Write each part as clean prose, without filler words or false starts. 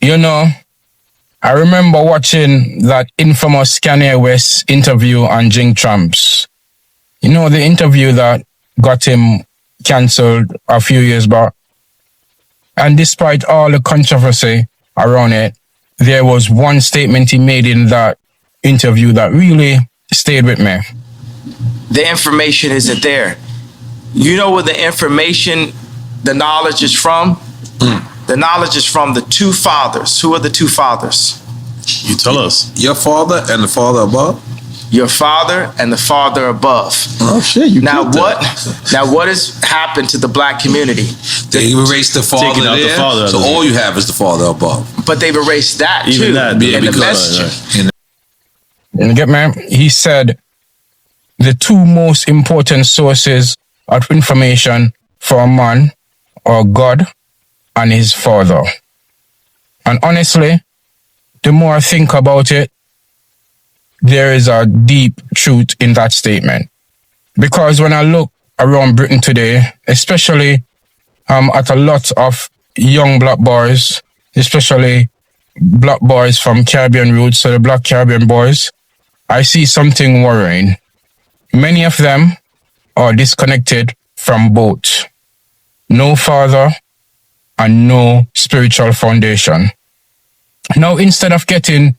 You know, I remember watching that infamous Kanye West interview on Jing Tramps. You know, the interview that got him cancelled a few years back. And despite all the controversy around it, there was one statement he made in that interview that really stayed with me. The information isn't there. You know where the information, the knowledge is from? The knowledge is from the two fathers. Who are the two fathers? You tell us. Your father and the father above? Your father and the father above. Oh shit! Now what has happened to the black community? They erased the father there, the father, so all you have is the father above. But they've erased that even too. That, in the message. You get me? He said the two most important sources of information for a man are God and his father. And honestly, the more I think about it, there is a deep truth in that statement. Because when I look around Britain today, especially at a lot of young black boys, especially black boys from Caribbean roots, so the black Caribbean boys, I see something worrying. Many of them are disconnected from both. No father and no spiritual foundation. Now, instead of getting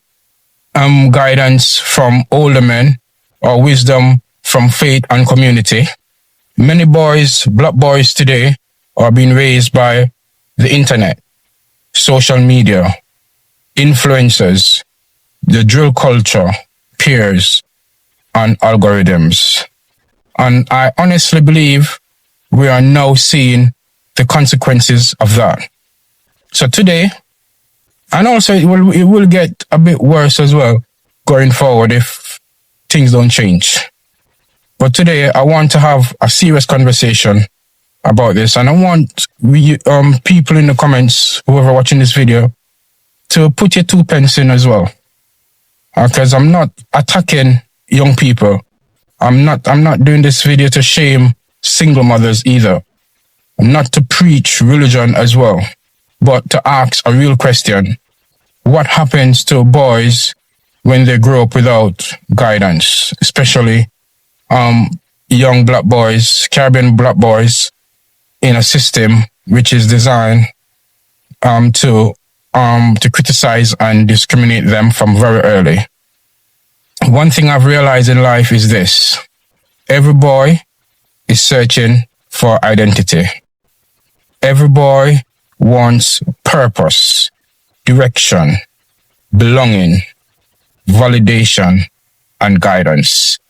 guidance from older men or wisdom from faith and community, many boys, black boys today, are being raised by the internet, social media, influencers, the drill culture, peers, and algorithms. And I honestly believe we are now seeing the consequences of that. So today, and also it will get a bit worse as well going forward if things don't change. But today I want to have a serious conversation about this, and I want people in the comments, whoever watching this video, to put your 2 pence in as well. Because I'm not attacking young people. I'm not doing this video to shame single mothers either. I'm not to preach religion as well, but to ask a real question. What happens to boys when they grow up without guidance, especially young black boys, Caribbean black boys, in a system which is designed to criticize and discriminate them from very early? One thing I've realized in life is this: every boy is searching for identity. Every boy wants purpose, direction, belonging, validation, and guidance.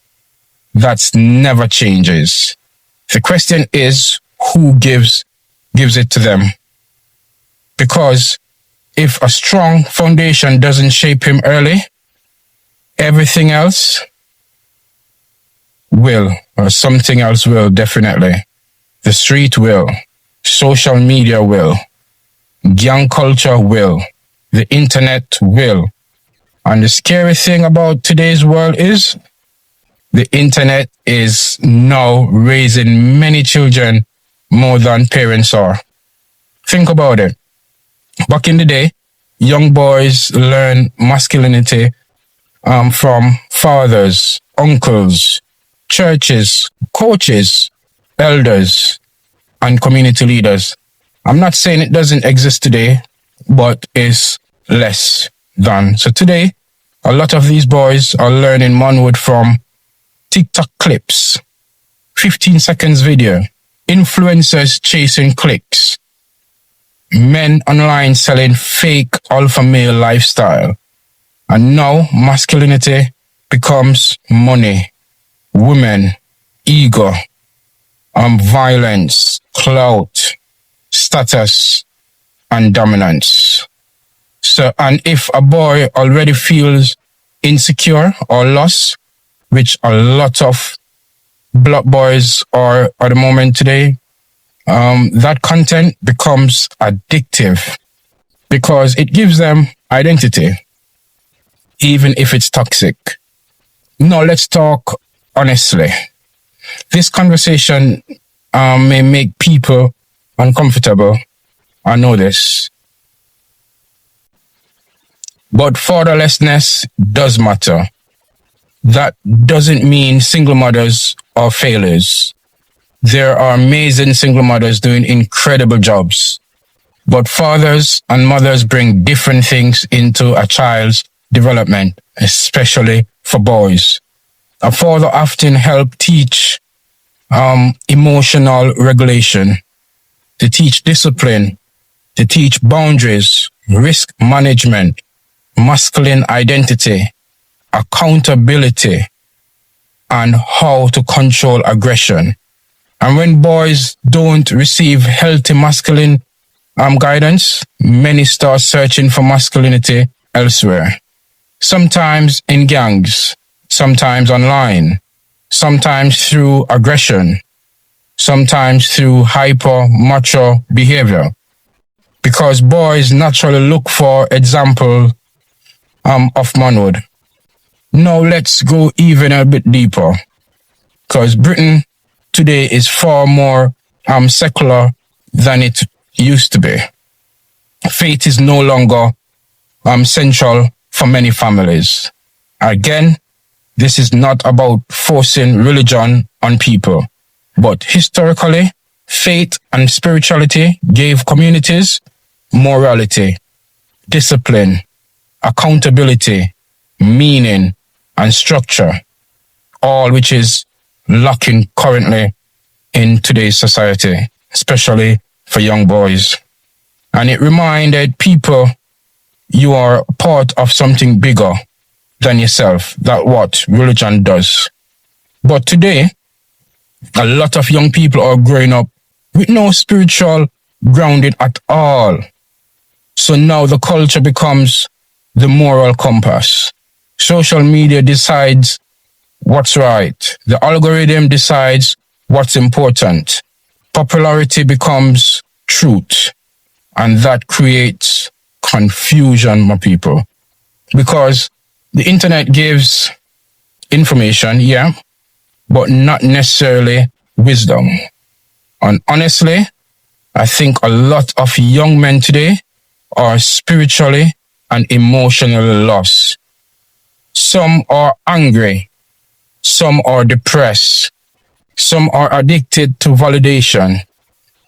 That never changes. The question is, who gives it to them? Because if a strong foundation doesn't shape him early, everything else will, or something else will, definitely. The street will, social media will, gang culture will, the internet will. And the scary thing about today's world is the internet is now raising many children more than parents are. Think about it. Back in the day, young boys learn masculinity from fathers, uncles, churches, coaches, elders, and community leaders. I'm not saying it doesn't exist today, but it's less than. So today, a lot of these boys are learning manhood from TikTok clips, 15 seconds video, influencers chasing clicks, men online selling fake alpha male lifestyle. And now masculinity becomes money, women, ego, violence, clout, status, and dominance. So, and if a boy already feels insecure or lost, which a lot of black boys are at the moment today, that content becomes addictive because it gives them identity, even if it's toxic. Now, let's talk honestly. This conversation may make people uncomfortable. I know this. But fatherlessness does matter. That doesn't mean single mothers are failures. There are amazing single mothers doing incredible jobs. But fathers and mothers bring different things into a child's development, especially for boys. A father often helps teach emotional regulation, to teach discipline, to teach boundaries, risk management, masculine identity, accountability, and how to control aggression. And when boys don't receive healthy masculine guidance, many start searching for masculinity elsewhere. Sometimes in gangs, sometimes online, sometimes through aggression, sometimes through hyper-macho behavior. Because boys naturally look for example of manhood. Now let's go even a bit deeper. Because Britain today is far more secular than it used to be. Faith is no longer central for many families. Again, this is not about forcing religion on people, but historically, faith and spirituality gave communities morality, discipline, accountability, meaning, and structure, all which is lacking currently in today's society, especially for young boys. And it reminded people you are part of something bigger than yourself. That's what religion does. But today, a lot of young people are growing up with no spiritual grounding at all. So now the culture becomes the moral compass. Social media decides what's right. The algorithm decides what's important. Popularity becomes truth. And that creates confusion, my people. Because the internet gives information, yeah, but not necessarily wisdom. And honestly, I think a lot of young men today are spiritually and emotionally lost. Some are angry. Some are depressed. Some are addicted to validation.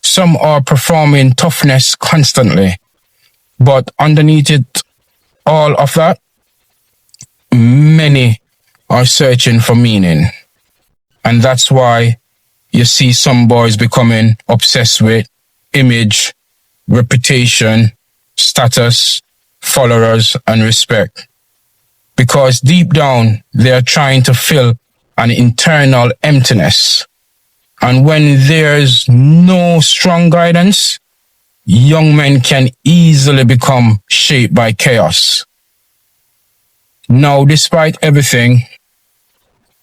Some are performing toughness constantly. But underneath it, all of that, many are searching for meaning. And that's why you see some boys becoming obsessed with image, reputation, status, followers, and respect. Because deep down, they are trying to fill an internal emptiness. And when there's no strong guidance, young men can easily become shaped by chaos. Now, despite everything,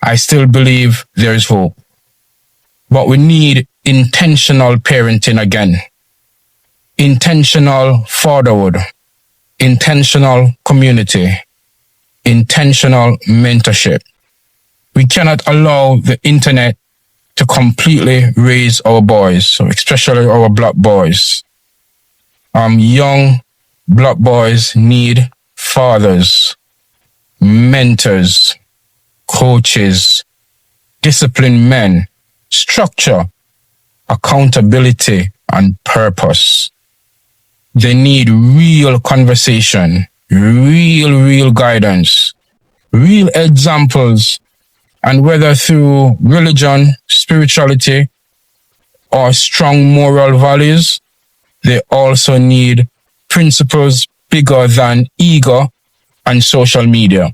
I still believe there is hope. But we need intentional parenting again. Intentional fatherhood. Intentional community. Intentional mentorship. We cannot allow the internet to completely raise our boys, especially our black boys. Young black boys need fathers, mentors, coaches, disciplined men, structure, accountability, and purpose. They need real conversation, real guidance, real examples, and whether through religion, spirituality, or strong moral values, they also need principles bigger than ego and social media.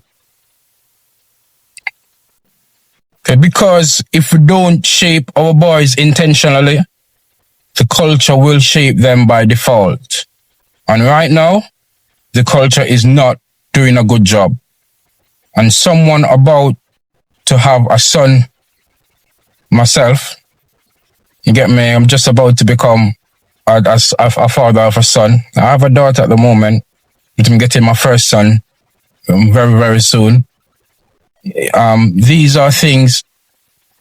Okay, because if we don't shape our boys intentionally, the culture will shape them by default. And right now, the culture is not doing a good job. And someone about to have a son, myself, you get me, I'm just about to become a father of a son. I have a daughter at the moment, but I'm getting my first son very soon. These are things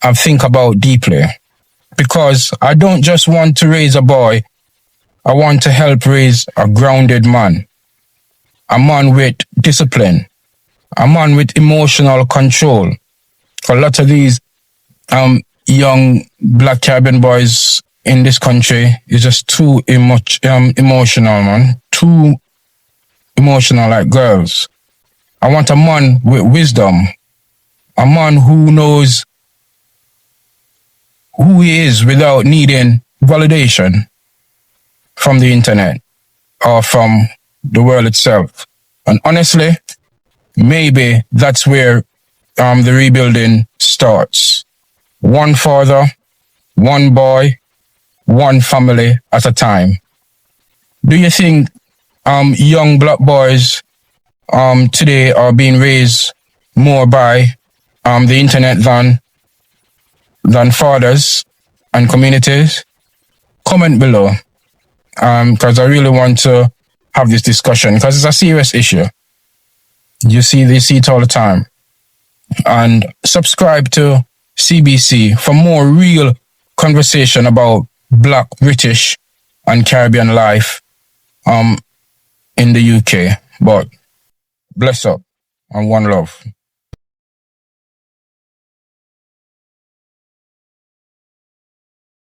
I think about deeply, because I don't just want to raise a boy, I want to help raise a grounded man, a man with discipline, a man with emotional control. A lot of these young black Caribbean boys in this country is just too emotional, man. Too emotional like girls. I want a man with wisdom, a man who knows who he is without needing validation from the internet or from the world itself. And honestly, maybe that's where the rebuilding starts. One father, one boy, one family at a time. Do you think young black boys today are being raised more by the internet than fathers and communities? Comment below, because I really want to have this discussion, because it's a serious issue. You see it all the time. And subscribe to CBC for more real conversation about Black, British, and Caribbean life in the UK. But bless up and one love.